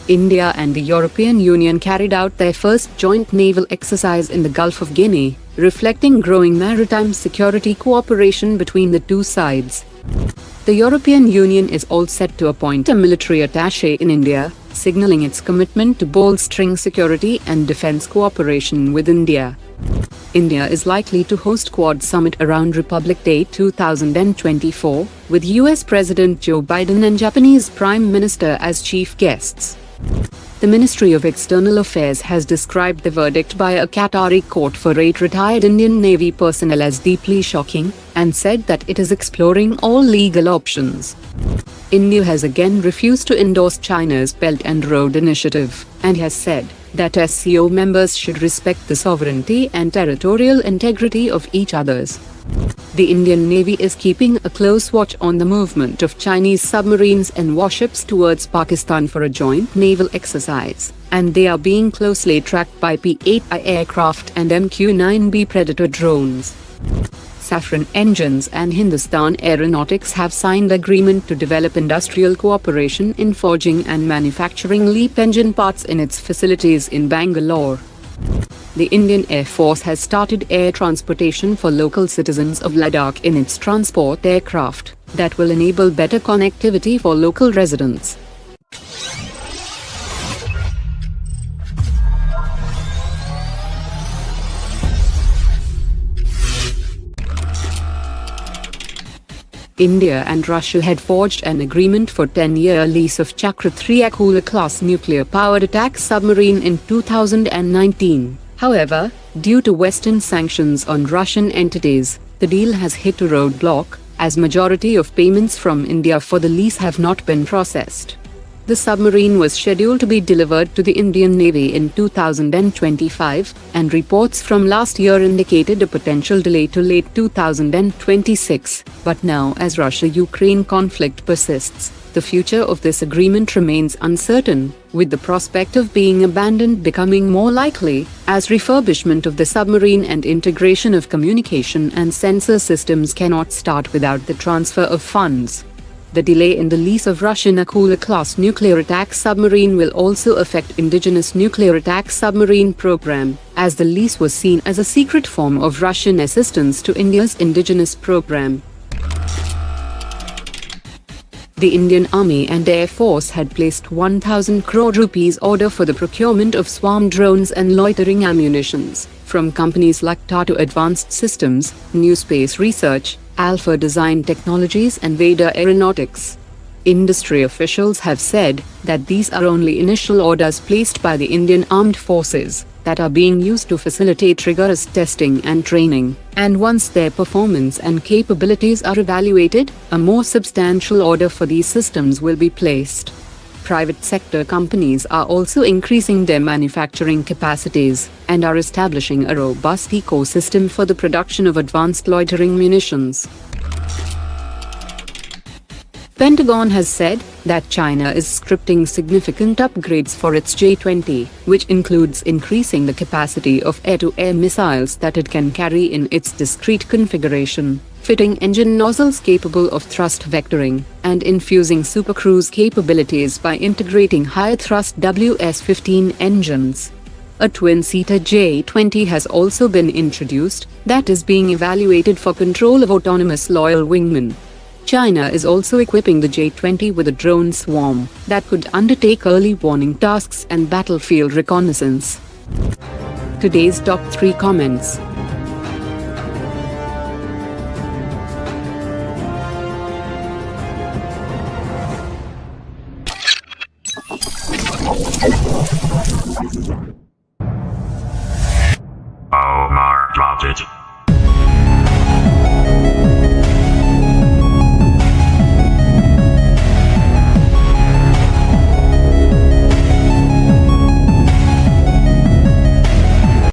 India and the European Union carried out their first joint naval exercise in the Gulf of Guinea, reflecting growing maritime security cooperation between the two sides. The European Union is all set to appoint a military attaché in India, signaling its commitment to bolstering security and defense cooperation with India. India is likely to host Quad Summit around Republic Day 2024, with US President Joe Biden and Japanese Prime Minister as chief guests. The Ministry of External Affairs has described the verdict by a Qatari court for 8 retired Indian Navy personnel as deeply shocking, and said that it is exploring all legal options. India has again refused to endorse China's Belt and Road Initiative, and has said that SCO members should respect the sovereignty and territorial integrity of each other's. The Indian Navy is keeping a close watch on the movement of Chinese submarines and warships towards Pakistan for a joint naval exercise, and they are being closely tracked by P-8I aircraft and MQ-9B Predator drones. Safran Engines and Hindustan Aeronautics have signed agreement to develop industrial cooperation in forging and manufacturing LEAP engine parts in its facilities in Bangalore. The Indian Air Force has started air transportation for local citizens of Ladakh in its transport aircraft, that will enable better connectivity for local residents. India and Russia had forged an agreement for 10-year lease of Chakra 3 Akula-class nuclear-powered attack submarine in 2019. However, due to Western sanctions on Russian entities, the deal has hit a roadblock, as majority of payments from India for the lease have not been processed. The submarine was scheduled to be delivered to the Indian Navy in 2025, and reports from last year indicated a potential delay to late 2026. But now, as Russia-Ukraine conflict persists, the future of this agreement remains uncertain, with the prospect of being abandoned becoming more likely, as refurbishment of the submarine and integration of communication and sensor systems cannot start without the transfer of funds. The delay in the lease of Russian Akula-class nuclear attack submarine will also affect indigenous nuclear attack submarine program, as the lease was seen as a secret form of Russian assistance to India's indigenous program. The Indian Army and Air Force had placed 1,000 crore rupees order for the procurement of swarm drones and loitering ammunitions, from companies like Tata Advanced Systems, New Space Research, Alpha Design Technologies and Veda Aeronautics. Industry officials have said that these are only initial orders placed by the Indian Armed Forces, that are being used to facilitate rigorous testing and training, and once their performance and capabilities are evaluated, a more substantial order for these systems will be placed. Private sector companies are also increasing their manufacturing capacities, and are establishing a robust ecosystem for the production of advanced loitering munitions. Pentagon has said that China is scripting significant upgrades for its J-20, which includes increasing the capacity of air-to-air missiles that it can carry in its discrete configuration, fitting engine nozzles capable of thrust vectoring, and infusing supercruise capabilities by integrating high-thrust WS-15 engines. A twin-seater J-20 has also been introduced, that is being evaluated for control of autonomous loyal wingmen. China is also equipping the J-20 with a drone swarm that could undertake early warning tasks and battlefield reconnaissance. Today's top 3 comments.